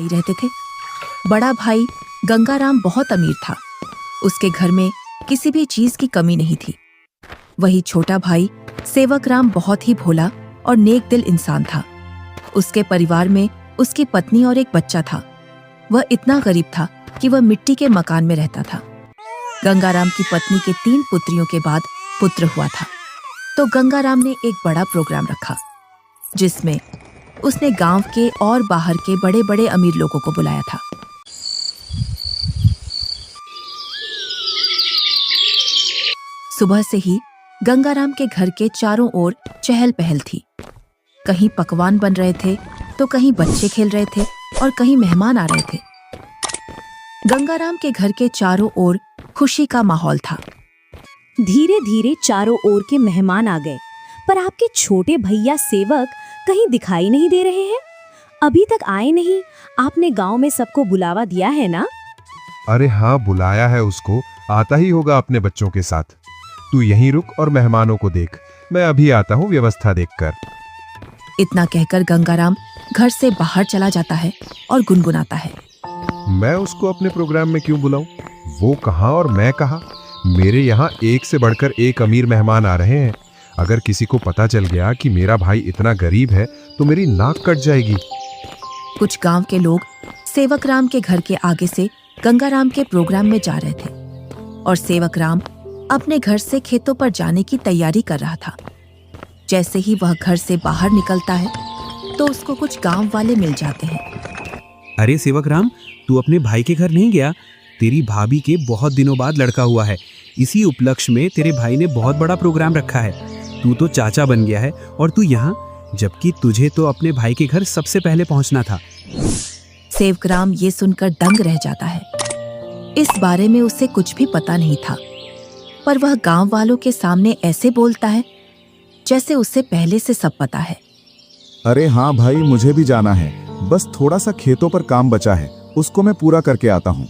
भाई रहते थे। बड़ा भाई गंगाराम बहुत अमीर था। उसके घर में किसी भी चीज की कमी नहीं थी। वही छोटा भाई सेवकराम बहुत ही भोला और नेक दिल इंसान था। उसके परिवार में उसकी पत्नी और एक बच्चा था। वह इतना गरीब था कि वह मिट्टी के मकान में रहता था। गंगाराम की पत्नी के 3 पुत्रियों के बाद पुत्र हुआ था, तो गंगाराम ने एक बड़ा प्रोग्राम रखा जिसमें उसने गांव के और बाहर के बड़े बड़े अमीर लोगों को बुलाया था। सुबह से ही गंगाराम के घर के चारों ओर चहल पहल थी। कहीं पकवान बन रहे थे तो कहीं बच्चे खेल रहे थे और कहीं मेहमान आ रहे थे। गंगाराम के घर के चारों ओर खुशी का माहौल था। धीरे धीरे चारों ओर के मेहमान आ गए, पर आपके छोटे भैया सेवक कहीं दिखाई नहीं दे रहे हैं। अभी तक आए नहीं। आपने गांव में सबको बुलावा दिया है ना? अरे हाँ, बुलाया है उसको। आता ही होगा अपने बच्चों के साथ। तू यहीं रुक और मेहमानों को देख। मैं अभी आता हूँ व्यवस्था देखकर। इतना कहकर गंगाराम घर से बाहर चला जाता है और गुनगुनाता है, मैं उसको अपने प्रोग्राम में क्यों बुलाऊं? वो कहाँ और मैं कहाँ? मेरे यहाँ एक से बढ़कर एक अमीर मेहमान आ रहे हैं। अगर किसी को पता चल गया कि मेरा भाई इतना गरीब है तो मेरी नाक कट जाएगी। कुछ गांव के लोग सेवकराम के घर के आगे से गंगाराम के प्रोग्राम में जा रहे थे और सेवकराम अपने घर से खेतों पर जाने की तैयारी कर रहा था। जैसे ही वह घर से बाहर निकलता है तो उसको कुछ गांव वाले मिल जाते हैं। अरे सेवकराम, तू अपने भाई के घर नहीं गया? तेरी भाभी के बहुत दिनों बाद लड़का हुआ है। इसी उपलक्ष्य में तेरे भाई ने बहुत बड़ा प्रोग्राम रखा है। तू तो चाचा बन गया है और तू यहाँ, जबकि तुझे तो अपने भाई के घर सबसे पहले पहुँचना था। सेवकराम ये सुनकर दंग रह जाता है। इस बारे में उसे कुछ भी पता नहीं था, पर वह गांव वालों के सामने ऐसे बोलता है जैसे उसे पहले से सब पता है। अरे हाँ भाई, मुझे भी जाना है। बस थोड़ा सा खेतों पर काम बचा है, उसको मैं पूरा करके आता हूँ।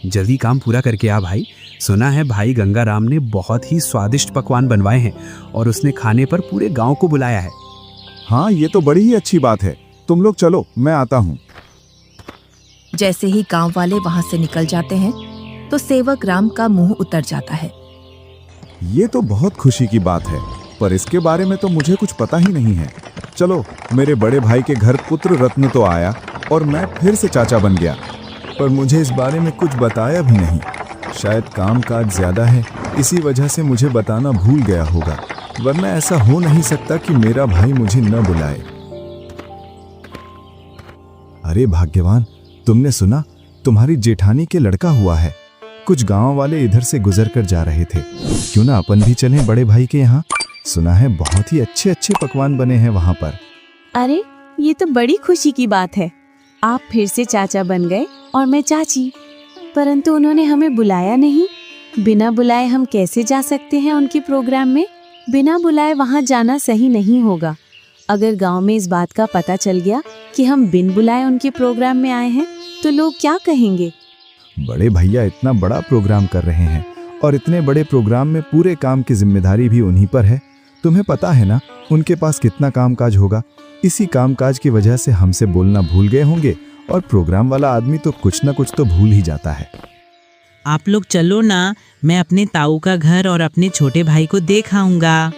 जल्दी काम पूरा करके आ भाई। सुना है भाई गंगाराम ने बहुत ही स्वादिष्ट पकवान बनवाए हैं और उसने खाने पर पूरे गांव को बुलाया है। हाँ, ये तो बड़ी ही अच्छी बात है। तुम लोग चलो, मैं आता हूँ। जैसे ही गांव वाले वहां से निकल जाते हैं तो सेवकराम का मुंह उतर जाता है। ये तो बहुत खुशी की बात है, पर इसके बारे में तो मुझे कुछ पता ही नहीं है। चलो, मेरे बड़े भाई के घर पुत्र रत्न तो आया और मैं फिर से चाचा बन गया, पर मुझे इस बारे में कुछ बताया भी नहीं। शायद काम काज ज्यादा है, इसी वजह से मुझे बताना भूल गया होगा, वरना ऐसा हो नहीं सकता कि मेरा भाई मुझे न बुलाए। अरे भाग्यवान, तुमने सुना? तुम्हारी जेठानी के लड़का हुआ है। कुछ गांव वाले इधर से गुजर कर जा रहे थे। क्यों ना अपन भी चलें बड़े भाई के यहाँ? सुना है बहुत ही अच्छे अच्छे पकवान बने हैं वहाँ पर। अरे, ये तो बड़ी खुशी की बात है। आप फिर से चाचा बन गए और मैं चाची, परंतु उन्होंने हमें बुलाया नहीं। बिना बुलाए हम कैसे जा सकते हैं उनके प्रोग्राम में? बिना बुलाए वहाँ जाना सही नहीं होगा। अगर गांव में इस बात का पता चल गया कि हम बिन बुलाए उनके प्रोग्राम में आए हैं तो लोग क्या कहेंगे? बड़े भैया इतना बड़ा प्रोग्राम कर रहे हैं और इतने बड़े प्रोग्राम में पूरे काम की जिम्मेदारी भी उन्हीं पर है। तुम्हें पता है ना उनके पास कितना कामकाज होगा। इसी कामकाज की वजह से हमसे बोलना भूल गए होंगे और प्रोग्राम वाला आदमी तो कुछ ना कुछ तो भूल ही जाता है। आप लोग चलो ना, मैं अपने ताऊ का घर और अपने छोटे भाई को देख आऊंगा।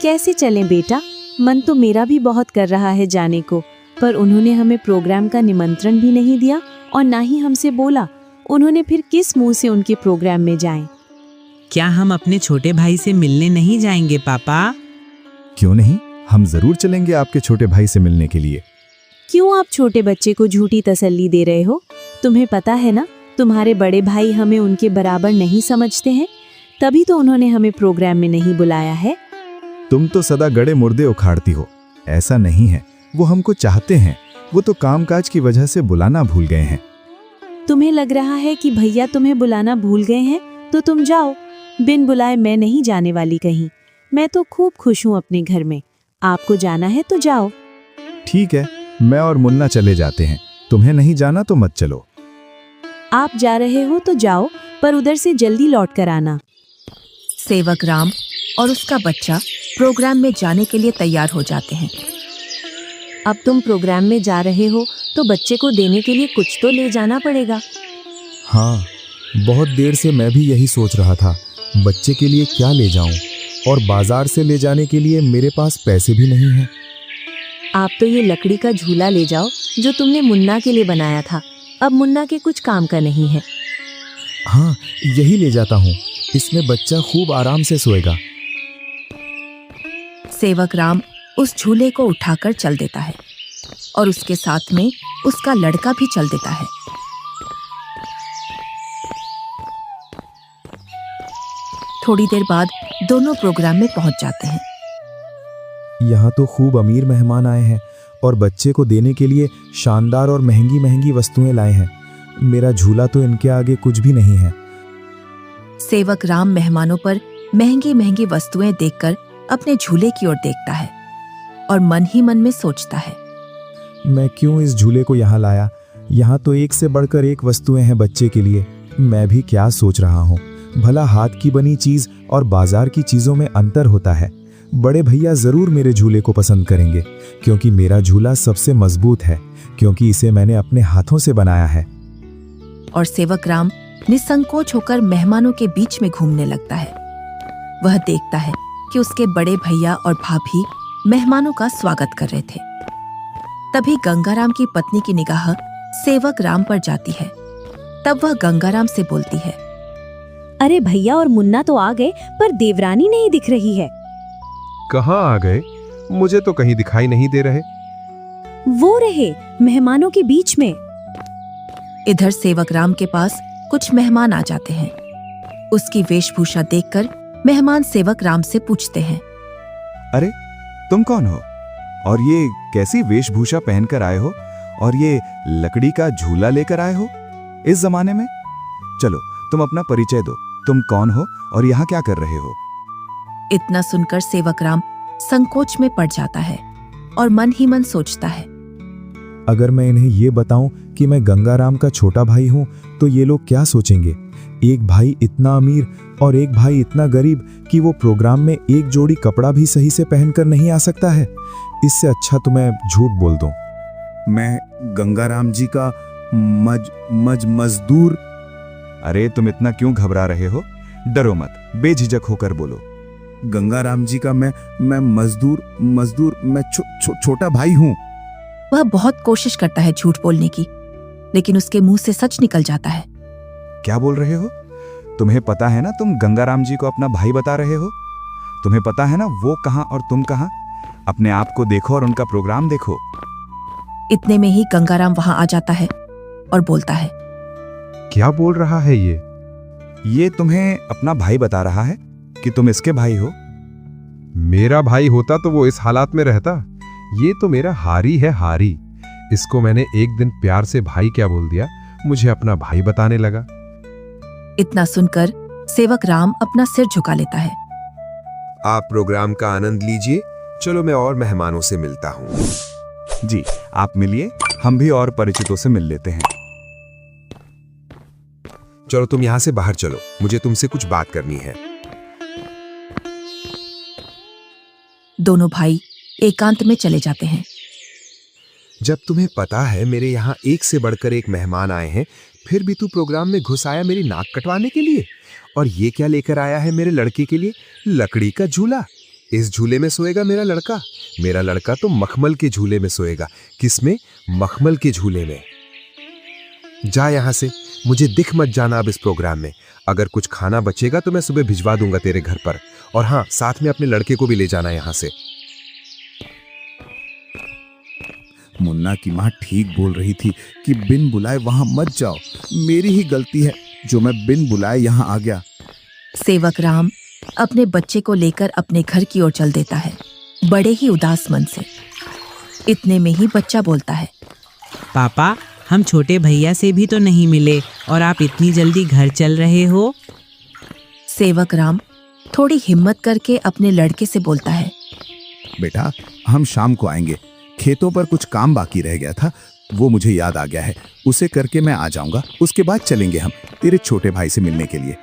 कैसे चलें बेटा? मन तो मेरा भी बहुत कर रहा है जाने को, पर उन्होंने हमें प्रोग्राम का निमंत्रण भी नहीं दिया और ना ही हमसे बोला। उन्होंने फिर किस मुंह से उनके प्रोग्राम में जाएं? क्या हम अपने छोटे भाई से मिलने नहीं जाएंगे पापा? क्यों नहीं, हम जरूर चलेंगे आपके छोटे भाई से मिलने के लिए। क्यों आप छोटे बच्चे को झूठी तसल्ली दे रहे हो? तुम्हें पता है ना, तुम्हारे बड़े भाई हमें उनके बराबर नहीं समझते हैं, तभी तो उन्होंने हमें प्रोग्राम में नहीं बुलाया है। तुम तो सदा गड़े मुर्दे उखाड़ती हो। ऐसा नहीं है, वो हमको चाहते हैं। वो तो कामकाज की वजह से बुलाना भूल गए हैं। तुम्हें लग रहा है कि भैया तुम्हें बुलाना भूल गए हैं तो तुम जाओ। बिन बुलाए मैं नहीं जाने वाली कहीं। मैं तो खूब खुश हूँ अपने घर में। आपको जाना है तो जाओ। ठीक है, मैं और मुन्ना चले जाते हैं। तुम्हें नहीं जाना तो मत चलो। आप जा रहे हो तो जाओ, पर उधर से जल्दी लौट कर आना। सेवकराम और उसका बच्चा प्रोग्राम में जाने के लिए तैयार हो जाते हैं। अब तुम प्रोग्राम में जा रहे हो तो बच्चे को देने के लिए कुछ तो ले जाना पड़ेगा। हाँ, बहुत देर से मैं भी यही सोच रहा था, बच्चे के लिए क्या ले जाऊं, और बाजार से ले जाने के लिए मेरे पास पैसे भी नहीं हैं। आप तो ये लकड़ी का झूला ले जाओ जो तुमने मुन्ना के लिए बनाया था। अब मुन्ना के कुछ काम का नहीं है। हाँ, यही ले जाता हूँ, इसमें बच्चा खूब आराम से सोएगा। सेवक राम उस झूले को उठाकर चल देता है और उसके साथ में उसका लड़का भी चल देता है। थोड़ी देर बाद दोनों प्रोग्राम में पहुंच जाते हैं। यहाँ तो खूब अमीर मेहमान आए हैं और बच्चे को देने के लिए शानदार और महंगी महंगी वस्तुएं लाए हैं। मेरा झूला तो इनके आगे कुछ भी नहीं है। सेवक राम मेहमानों पर महंगी महंगी वस्तुएं देखकर अपने झूले की ओर देखता है और मन ही मन में सोचता है, मैं क्यों इस झूले को यहाँ लाया? यहाँ तो एक से बढ़कर एक वस्तुएं हैं बच्चे के लिए। मैं भी क्या सोच रहा हूँ, भला हाथ की बनी चीज और बाजार की चीजों में अंतर होता है। बड़े भैया जरूर मेरे झूले को पसंद करेंगे, क्योंकि मेरा झूला सबसे मजबूत है, क्योंकि इसे मैंने अपने हाथों से बनाया है। और सेवक राम निसंकोच होकर मेहमानों के बीच में घूमने लगता है। वह देखता है कि उसके बड़े भैया और भाभी मेहमानों का स्वागत कर रहे थे। तभी गंगाराम की पत्नी की निगाह सेवक राम पर जाती है। तब वह गंगाराम से बोलती है, अरे भैया और मुन्ना तो आ गए, पर देवरानी नहीं दिख रही है। कहाँ आ गए? मुझे तो कहीं दिखाई नहीं दे रहे। वो रहे मेहमानों के बीच में। इधर सेवक राम के पास कुछ मेहमान आ जाते हैं। उसकी वेशभूषा देखकर मेहमान सेवक राम से पूछते हैं, अरे तुम कौन हो, और ये कैसी वेशभूषा पहनकर आए हो, और ये लकड़ी का झूला लेकर आए हो इस जमाने में? चलो तुम अपना परिचय दो, तुम कौन हो और यहाँ क्या कर रहे हो? इतना सुनकर सेवक राम संकोच में पड़ जाता है और मन ही मन सोचता है, अगर मैं इन्हें ये बताऊं कि मैं गंगाराम का छोटा भाई हूं तो ये लोग क्या सोचेंगे? एक भाई इतना अमीर और एक भाई इतना गरीब कि वो प्रोग्राम में एक जोड़ी कपड़ा भी सही से पहनकर नहीं आ सकता है। इससे अच्छा तो मैं झूठ बोल दूं। मैं गंगाराम जी का मजदूर। अरे तुम इतना क्यों घबरा रहे हो? डरो मत, बेझिझक होकर बोलो। गंगाराम जी का मैं मजदूर मैं छोटा भाई हूं। वह बहुत कोशिश करता है झूठ बोलने की, लेकिन उसके मुंह से सच निकल जाता है। क्या बोल रहे हो? तुम्हें पता है ना तुम गंगाराम जी को अपना भाई बता रहे हो? तुम्हें पता है ना वो कहां और तुम कहां? अपने आप को देखो और उनका प्रोग्राम देखो। इतने में ही गंगाराम वहां आ जाता है और बोलता है, क्या बोल रहा है ये? ये तुम्हें अपना भाई बता रहा है कि तुम इसके भाई हो। मेरा भाई होता तो वो इस हालात में रहता। ये तो मेरा हारी है, हारी। इसको मैंने एक दिन प्यार से भाई क्या बोल दिया, मुझे अपना भाई बताने लगा। इतना सुनकर सेवक राम अपना सिर झुका लेता है। आप प्रोग्राम का आनंद लीजिए। चलो मैं और मेहमानों से मिलता हूँ। जी आप मिलिए, हम भी और परिचितों से मिल लेते हैं। चलो तुम यहाँ से बाहर चलो, मुझे तुमसे कुछ बात करनी है। दोनों भाई एकांत में चले जाते हैं। जब तुम्हें पता है मेरे यहाँ एक से बढ़कर एक मेहमान आए हैं, फिर भी तू प्रोग्राम में घुस आया मेरी नाक कटवाने के लिए। और ये क्या लेकर आया है मेरे लड़के के लिए? लकड़ी का झूला। इस झूले में सोएगा मेरा लड़का। मेरा लड़का तो मखमल के झूले में सोएगा। किसमें? मखमल के झूले में। जा यहाँ से, मुझे दिख मत जाना अब इस प्रोग्राम में। अगर कुछ खाना बचेगा तो मैं सुबह भिजवा दूंगा तेरे घर पर। और हाँ, साथ में अपने लड़के को भी ले जाना यहाँ से। मुन्ना की माँ ठीक बोल रही थी कि बिन बुलाए वहां मत जाओ। मेरी ही गलती है जो मैं बिन बुलाए यहाँ आ गया। सेवक राम अपने बच्चे को लेकर अपने घर की ओर चल देता है, बड़े ही उदास मन से। इतने में ही बच्चा बोलता है, पापा, हम छोटे भैया से भी तो नहीं मिले और आप इतनी जल्दी घर चल रहे हो। सेवक राम थोड़ी हिम्मत करके अपने लड़के से बोलता है, बेटा हम शाम को आएंगे। खेतों पर कुछ काम बाकी रह गया था, वो मुझे याद आ गया है। उसे करके मैं आ जाऊंगा। उसके बाद चलेंगे हम तेरे छोटे भाई से मिलने के लिए।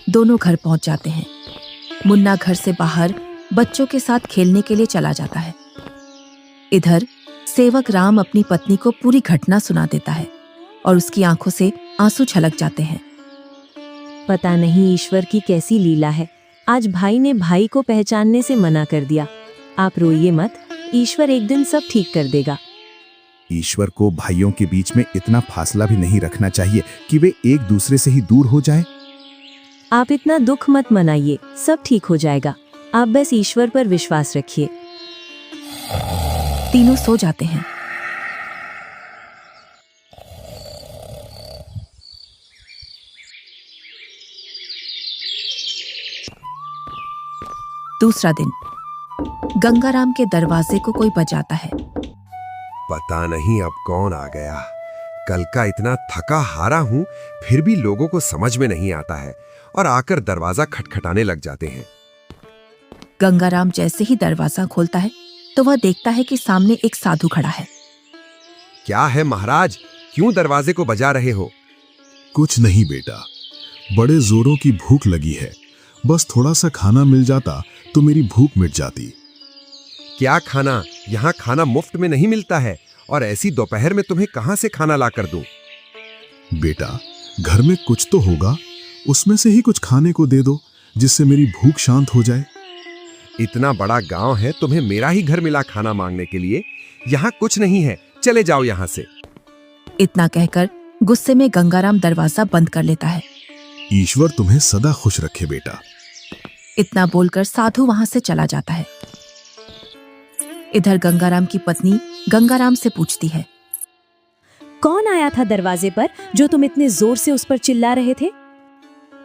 दोनों घर पहुंच जाते हैं। मुन्ना घर से बाहर बच्चों के साथ खेलने के लिए चला जाता है। इधर सेवक राम अपनी पत्नी को पूरी घटना सुना देता है और उसकी आंखों से आंसू छलक जाते हैं। पता नहीं ईश्वर की कैसी लीला है, आज भाई ने भाई को पहचानने से मना कर दिया। आप रोइए मत, ईश्वर एक दिन सब ठीक कर देगा। ईश्वर को भाइयों के बीच में इतना फासला भी नहीं रखना चाहिए कि वे एक दूसरे से ही दूर हो जाएं। आप इतना दुख मत मनाइए, सब ठीक हो जाएगा। आप बस ईश्वर पर विश्वास रखिए। तीनों सो जाते हैं। दूसरा दिन गंगाराम के दरवाजे को कोई बजाता है। पता नहीं अब कौन आ गया। कल का इतना थका हारा हूं, फिर भी लोगों को समझ में नहीं आता है और आकर दरवाजा खटखटाने लग जाते हैं। गंगाराम जैसे ही दरवाजा खोलता है तो वह देखता है कि सामने एक साधु खड़ा है। क्या है महाराज, क्यों दरवाजे को बजा रहे हो? कुछ नहीं बेटा, बड़े जोरों की भूख लगी है। बस थोड़ा सा खाना मिल जाता तो मेरी भूख मिट जाती। क्या खाना? यहाँ खाना मुफ्त में नहीं मिलता है और ऐसी दोपहर में तुम्हें कहां से खाना ला कर दूं? बेटा, घर में कुछ तो होगा, उसमें से ही कुछ खाने को दे दो जिससे मेरी भूख शांत हो जाए। इतना बड़ा गांव है, तुम्हें मेरा ही घर मिला खाना मांगने के लिए? यहाँ कुछ नहीं है, चले जाओ यहाँ से। इतना कहकर गुस्से में गंगाराम दरवाजा बंद कर लेता है। ईश्वर तुम्हें सदा खुश रखे बेटा। इतना बोलकर साधु वहां से चला जाता है। इधर गंगाराम की पत्नी गंगाराम से पूछती है, कौन आया था दरवाजे पर जो तुम इतने जोर से उस पर चिल्ला रहे थे?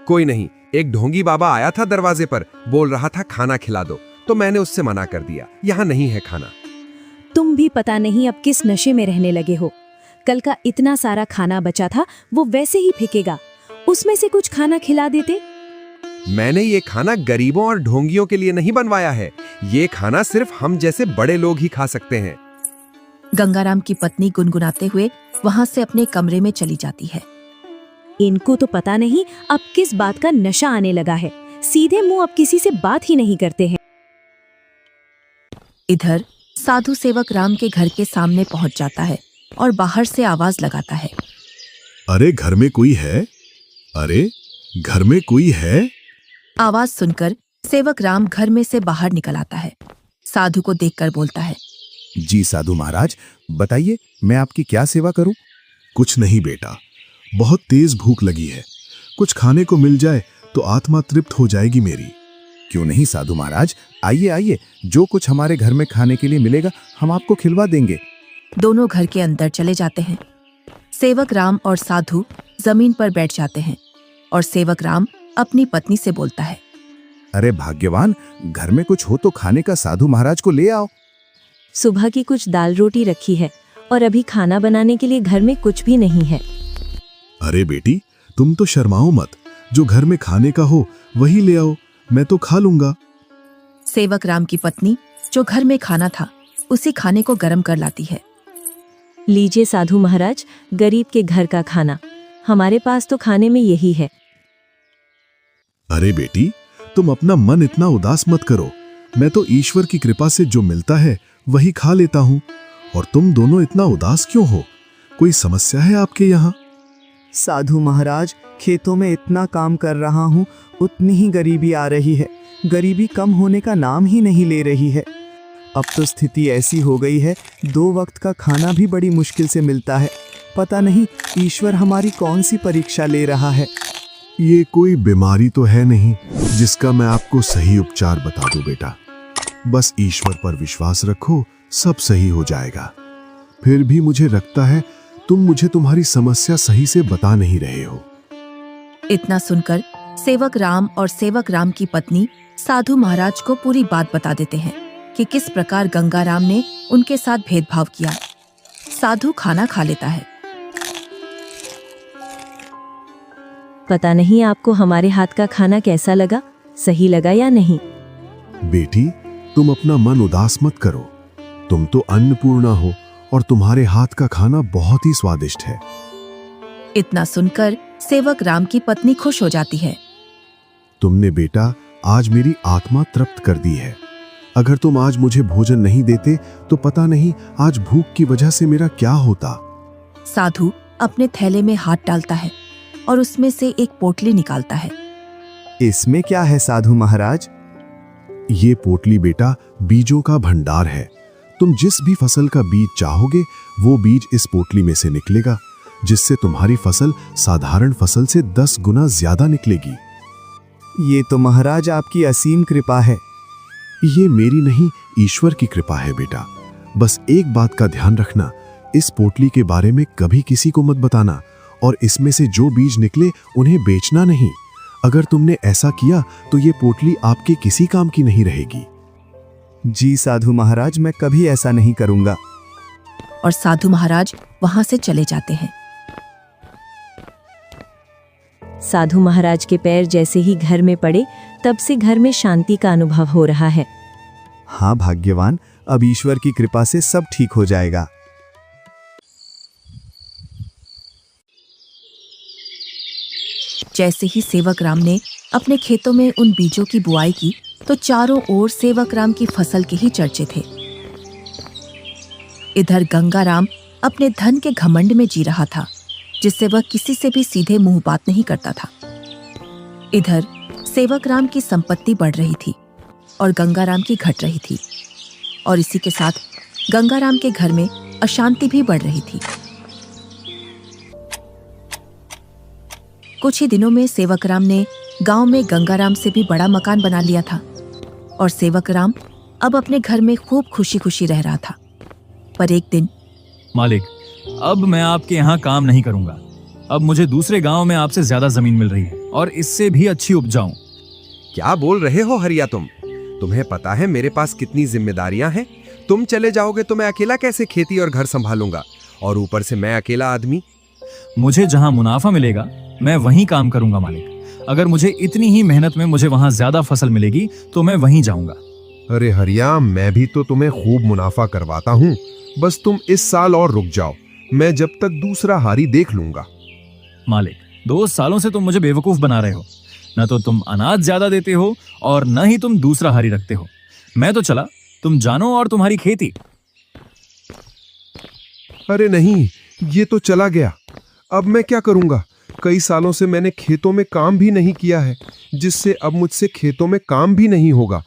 कोई नहीं, एक ढोंगी बाबा आया था दरवाजे पर, बोल रहा था खाना खिला दो, तो मैंने उससे मना कर दिया, यहाँ नहीं है खाना। तुम भी पता नहीं अब किस नशे में रहने लगे हो। कल का इतना सारा खाना बचा था, वो वैसे ही फेंकेगा। उसमें से कुछ खाना खिला देते। मैंने ये खाना गरीबों और ढोंगियों के लिए नहीं बनवाया है। ये खाना सिर्फ हम जैसे बड़े लोग ही खा सकते हैं। गंगाराम की पत्नी गुनगुनाते हुए वहां से अपने कमरे में चली जाती है। इनको तो पता नहीं अब किस बात का नशा आने लगा है, सीधे मुंह अब किसी से बात ही नहीं करते हैं। इधर साधु सेवक राम के घर के सामने पहुंच जाता है और बाहर से आवाज लगाता है, अरे घर में कोई है? अरे घर में कोई है? आवाज सुनकर सेवक राम घर में से बाहर निकल आता है। साधु को देखकर बोलता है, जी साधु महाराज, बताइए मैं आपकी क्या सेवा करूं? कुछ नहीं बेटा, बहुत तेज भूख लगी है। कुछ खाने को मिल जाए तो आत्मा तृप्त हो जाएगी मेरी। क्यों नहीं साधु महाराज, आइए आइए, जो कुछ हमारे घर में खाने के लिए मिलेगा हम आपको खिलवा देंगे। दोनों घर के अंदर चले जाते हैं। सेवक राम और साधु जमीन पर बैठ जाते हैं और सेवक राम अपनी पत्नी से बोलता है, अरे भाग्यवान, घर में कुछ हो तो खाने का साधु महाराज को ले आओ। सुबह की कुछ दाल रोटी रखी है और अभी खाना बनाने के लिए घर में कुछ भी नहीं है। अरे बेटी, तुम तो शर्माओ मत, जो घर में खाने का हो वही ले आओ, मैं तो खा लूंगा। सेवक राम की पत्नी जो घर में खाना था उसी खाने को गर्म कर लाती है। लीजिए साधु महाराज, गरीब के घर का खाना, हमारे पास तो खाने में यही है। अरे बेटी, तुम अपना मन इतना उदास मत करो, मैं तो ईश्वर की कृपा से जो मिलता है वही खा लेता हूँ। और तुम दोनों इतना उदास क्यों हो? कोई समस्या है आपके यहाँ? साधु महाराज, खेतों में इतना काम कर रहा हूँ, उतनी ही गरीबी आ रही है। गरीबी कम होने का नाम ही नहीं ले रही है। अब तो स्थिति ऐसी हो गई है, 2 वक्त का खाना भी बड़ी मुश्किल से मिलता है। पता नहीं ईश्वर हमारी कौन सी परीक्षा ले रहा है। ये कोई बीमारी तो है नहीं जिसका मैं आपको सही उपचार बता दूं बेटा। बस ईश्वर पर विश्वास रखो, सब सही हो जाएगा। फिर भी मुझे लगता है तुम मुझे तुम्हारी समस्या सही से बता नहीं रहे हो। इतना सुनकर सेवक राम और सेवक राम की पत्नी साधु महाराज को पूरी बात बता देते हैं कि किस प्रकार गंगाराम ने उनके साथ भेदभाव किया। साधु खाना खा लेता है। पता नहीं आपको हमारे हाथ का खाना कैसा लगा, सही लगा या नहीं? बेटी, तुम अपना मन उदास मत करो। तुम तो अन्नपूर्णा हो और तुम्हारे हाथ का खाना बहुत ही स्वादिष्ट है। इतना सुनकर सेवक राम की पत्नी खुश हो जाती है। तुमने बेटा आज मेरी आत्मा तृप्त कर दी है। अगर तुम आज मुझे भोजन नहीं देते तो पता नहीं आज भूख की वजह से मेरा क्या होता। साधु अपने थैले में हाथ डालता है और उसमें से एक पोटली निकालता है। इसमें क्या है साधु महाराज? ये पोटली बेटा बीजों का भंडार है। तुम जिस भी फसल का बीज चाहोगे वो बीज इस पोटली में से निकलेगा, जिससे तुम्हारी फसल साधारण फसल से 10 गुना ज्यादा निकलेगी। ये तो महाराज आपकी असीम कृपा है। ये मेरी नहीं, ईश्वर की कृपा है बेटा। बस एक बात का ध्यान रखना, इस पोटली के बारे में कभी किसी को मत बताना, और इसमें से जो बीज निकले उन्हें बेचना नहीं। अगर तुमने ऐसा किया तो ये पोटली आपके किसी काम की नहीं रहेगी। जी साधु महाराज, मैं कभी ऐसा नहीं करूंगा। और साधु महाराज वहां से चले जाते हैं। साधु महाराज के पैर जैसे ही घर में पड़े तब से घर में शांति का अनुभव हो रहा है। हाँ भाग्यवान, अब ईश्वर की कृपा से सब ठीक हो जाएगा। जैसे ही सेवक राम ने अपने खेतों में उन बीजों की बुआई की तो चारों ओर सेवक राम की फसल के ही चर्चे थे। इधर गंगा राम अपने धन के घमंड में जी रहा था, जिससे वह किसी से भी सीधे मुंह बात नहीं करता था। इधर सेवक राम की संपत्ति बढ़ रही थी और गंगा राम की घट रही थी, और इसी के साथ गंगा राम के घर में अशांति भी बढ़ रही थी। कुछ ही दिनों में सेवक राम ने गांव में गंगा राम से भी बड़ा मकान बना लिया था, और सेवक राम अब अपने घर में खूब खुशी खुशी रह रहा था। पर एक दिन, मालिक, अब मैं आपके यहाँ काम नहीं करूंगा। अब मुझे दूसरे गांव में आपसे ज्यादा जमीन मिल रही है और इससे भी अच्छी उपजाऊ। क्या बोल रहे हो हरिया तुम? तुम्हें पता है मेरे पास कितनी जिम्मेदारियां हैं? तुम चले जाओगे तो मैं अकेला कैसे खेती और घर संभालूंगा, और ऊपर से मैं अकेला आदमी। मुझे जहाँ मुनाफा मिलेगा मैं वहीं काम करूंगा मालिक। अगर मुझे इतनी ही मेहनत में मुझे वहां ज्यादा फसल मिलेगी तो मैं वहीं जाऊंगा। अरे हरिया, मैं भी तो तुम्हें खूब मुनाफा करवाता हूँ। बस तुम इस साल और रुक जाओ, मैं जब तक दूसरा हारी देख लूंगा। मालिक, 2 सालों से तुम मुझे बेवकूफ बना रहे हो। न तो तुम अनाज ज्यादा देते हो और न ही तुम दूसरा हारी रखते हो। मैं तो चला, तुम जानो और तुम्हारी खेती। अरे नहीं, ये तो चला गया। अब मैं क्या करूंगा? कई सालों से मैंने खेतों में काम भी नहीं किया है, जिससे अब मुझसे खेतों में काम भी नहीं होगा।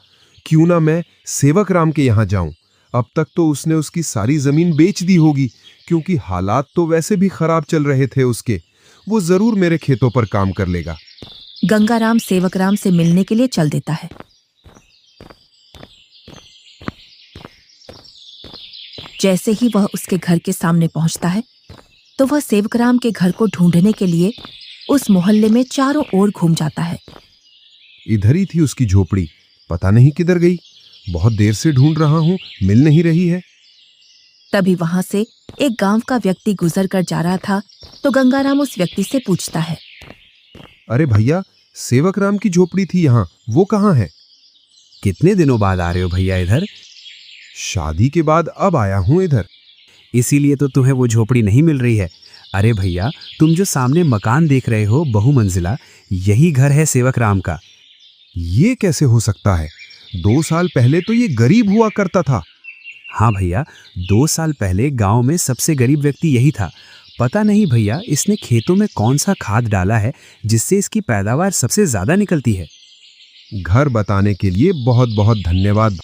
क्यों ना मैं सेवक राम के यहाँ जाऊं? अब तक तो उसने उसकी सारी जमीन बेच दी होगी, क्योंकि हालात तो वैसे भी खराब चल रहे थे उसके। वो जरूर मेरे खेतों पर काम कर लेगा। गंगा राम सेवक राम से मिलने के लिए चल देता है। जैसे ही वह उसके घर के सामने पहुंचता है तो वह सेवक राम के घर को ढूंढने के लिए उस मोहल्ले में चारों ओर घूम जाता है। इधर ही थी उसकी झोपड़ी, पता नहीं किधर गई। बहुत देर से ढूंढ रहा हूं, मिल नहीं रही है। तभी वहां से एक गांव का व्यक्ति गुजर कर जा रहा था तो गंगाराम उस व्यक्ति से पूछता है, अरे भैया, सेवक राम की झोपड़ी थी यहाँ, वो कहाँ है? कितने दिनों बाद आ रहे हो भैया इधर? शादी के बाद अब आया हूँ इधर। इसीलिए तो तुम्हें वो झोपड़ी नहीं मिल रही है। अरे भैया, तुम जो सामने मकान देख रहे हो बहुमंजिला, यही घर है सेवक राम का। ये कैसे हो सकता है? 2 साल पहले तो ये गरीब हुआ करता था। हाँ भैया, 2 साल पहले गांव में सबसे गरीब व्यक्ति यही था। पता नहीं भैया, इसने खेतों में कौन सा खाद डाला है जिससे इसकी पैदावार सबसे ज्यादा निकलती है। घर बताने के लिए बहुत बहुत धन्यवाद।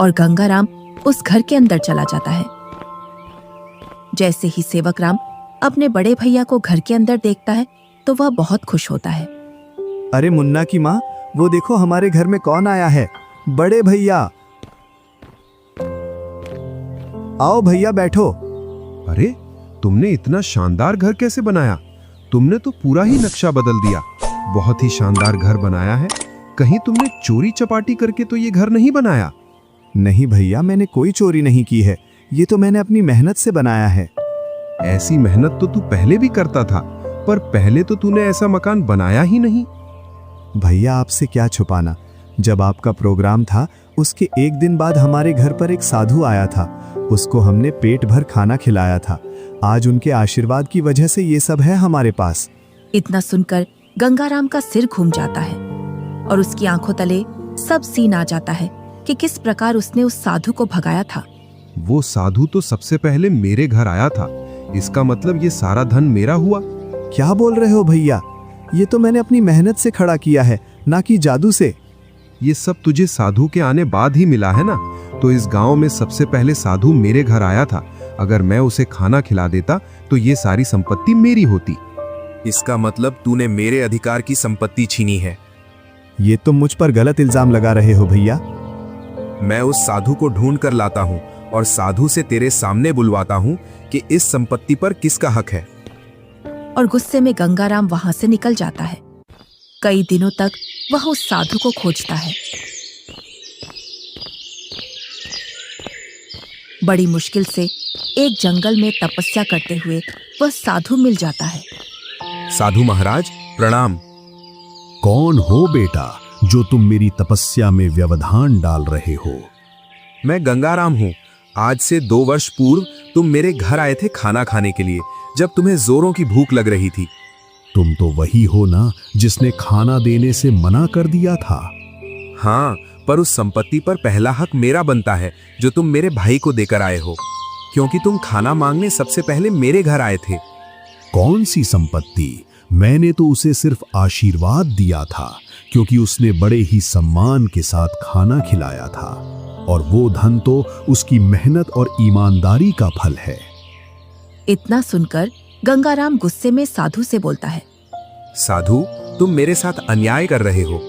और गंगाराम उस घर के अंदर चला जाता है। जैसे ही सेवक राम अपने बड़े भैया को घर के अंदर देखता है तो वह बहुत खुश होता है। अरे मुन्ना की माँ, वो देखो हमारे घर में कौन आया है। बड़े भैया, आओ भैया बैठो। अरे, तुमने इतना शानदार घर कैसे बनाया? तुमने तो पूरा ही नक्शा बदल दिया। बहुत ही शानदार घर बनाया है। कहीं तुमने चोरी चपाटी करके तो ये घर नहीं बनाया? नहीं भैया, मैंने कोई चोरी नहीं की है। ये तो मैंने अपनी मेहनत से बनाया है। ऐसी मेहनत तो तू पहले भी करता था, पर पहले तो तूने ऐसा मकान बनाया ही नहीं। भैया, आपसे क्या छुपाना, जब आपका प्रोग्राम था उसके एक दिन बाद हमारे घर पर एक साधु आया था। उसको हमने पेट भर खाना खिलाया था। आज उनके आशीर्वाद की वजह से ये सब है हमारे पास। इतना सुनकर गंगाराम का सिर घूम जाता है और उसकी आंखों तले सब सीन आ जाता है कि किस प्रकार उसने उस साधु को भगाया था। वो साधु तो सबसे पहले मेरे घर आया था, इसका मतलब ये सारा धन मेरा हुआ। क्या बोल रहे हो भैया? ये तो मैंने अपनी मेहनत से खड़ा किया है, ना कि जादू से। ये सब तुझे साधु के आने बाद ही मिला है ना? तो इस गांव में सबसे पहले साधु मेरे घर आया था। अगर मैं उसे खाना खिला देता तो ये सारी संपत्ति मेरी होती। इसका मतलब तूने मेरे अधिकार की संपत्ति छीनी है। ये तुम मुझ पर गलत इल्जाम लगा रहे हो भैया। मैं उस साधु को ढूंढ कर लाता हूँ और साधु से तेरे सामने बुलवाता हूँ कि इस संपत्ति पर किसका हक है। और गुस्से में गंगाराम वहां से निकल जाता है। कई दिनों तक वह उस साधु को खोजता है। बड़ी मुश्किल से एक जंगल में तपस्या करते हुए वह साधु मिल जाता है। साधु महाराज प्रणाम। कौन हो बेटा जो तुम मेरी तपस्या में व्यवधान डाल रहे हो? मैं गंगाराम हूँ। आज से 2 वर्ष पूर्व तुम मेरे घर आए थे खाना खाने के लिए, जब तुम्हें जोरों की भूख लग रही थी। तुम तो वही हो ना जिसने खाना देने से मना कर दिया था। हाँ, पर उस संपत्ति पर पहला हक मेरा बनता है जो तुम मेरे भाई को देकर आए हो, क्योंकि तुम खाना मांगने सबसे पहले मेरे घर आए थे। कौन सी संपत्ति? मैंने तो उसे सिर्फ आशीर्वाद दिया था, क्योंकि उसने बड़े ही सम्मान के साथ खाना खिलाया था, और वो धन तो उसकी मेहनत और ईमानदारी का फल है। इतना सुनकर गंगाराम गुस्से में साधु से बोलता है, साधु, तुम मेरे साथ अन्याय कर रहे हो,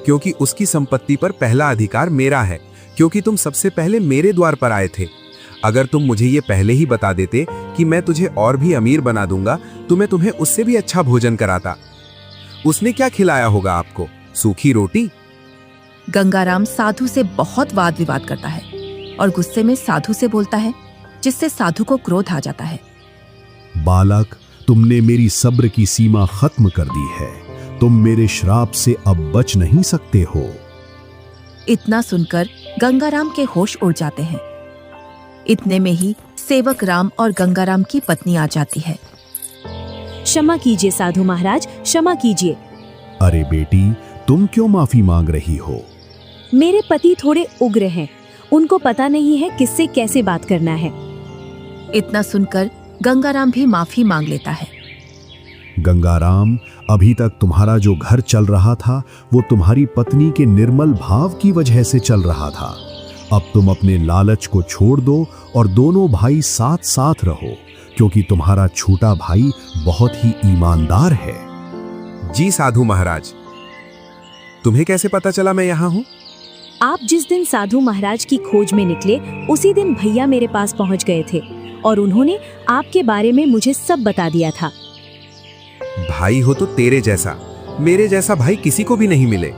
क्योंकि उसकी संपत्ति पर पहला अधिकार मेरा है, क्योंकि तुम सबसे पहले मेरे द्वार पर आए थे। अगर तुम मुझे ये पहले ही बता देते कि मैं तुझे और भी अमीर बना दूंगा, तो मैं तुम्हें उससे भी अच्छा भोजन कराता। उसने क्या खिलाया होगा आपको? सूखी रोटी? गंगाराम साधु से बहुत वाद विवाद करता है और गुस्से में साधु से बोलता है, जिससे साधु को क्रोध आ जाता है। बालक, तुमने मेरी सब्र की सीमा खत्म कर दी है। तुम मेरे श्राप से अब बच नहीं सकते हो। इतना सुनकर गंगाराम के होश उड़ जाते हैं। इतने में ही सेवक राम और गंगाराम की पत्नी आ जाती है। क्षमा कीजिए साधु महाराज, क्षमा कीजिए। अरे बेटी, तुम क्यों माफी मांग रही हो? मेरे पति थोड़े उग्र हैं, उनको पता नहीं है किससे कैसे बात करना है। इतना सुनकर गंगाराम भी माफी मांग लेता है। गंगाराम, अभी तक तुम्हारा जो घर चल रहा था वो तुम्हारी पत्नी के निर्मल भाव की वजह से चल रहा था। अब तुम अपने लालच को छोड़ दो और दोनों भाई साथ साथ रहो, क्योंकि तुम्हारा छोटा भाई बहुत ही ईमानदार है। जी साधु महाराज। तुम्हें कैसे पता चला मैं यहाँ हूँ? आप जिस दिन साधु महाराज की खोज में निकले, उसी दिन भैया मेरे पास पहुँच गए थे और उन्होंने आपके बारे में मुझे सब बता दिया था। भाई हो तो तेरे जैसा, मेरे जैसा भाई किसी को भी नहीं मिले।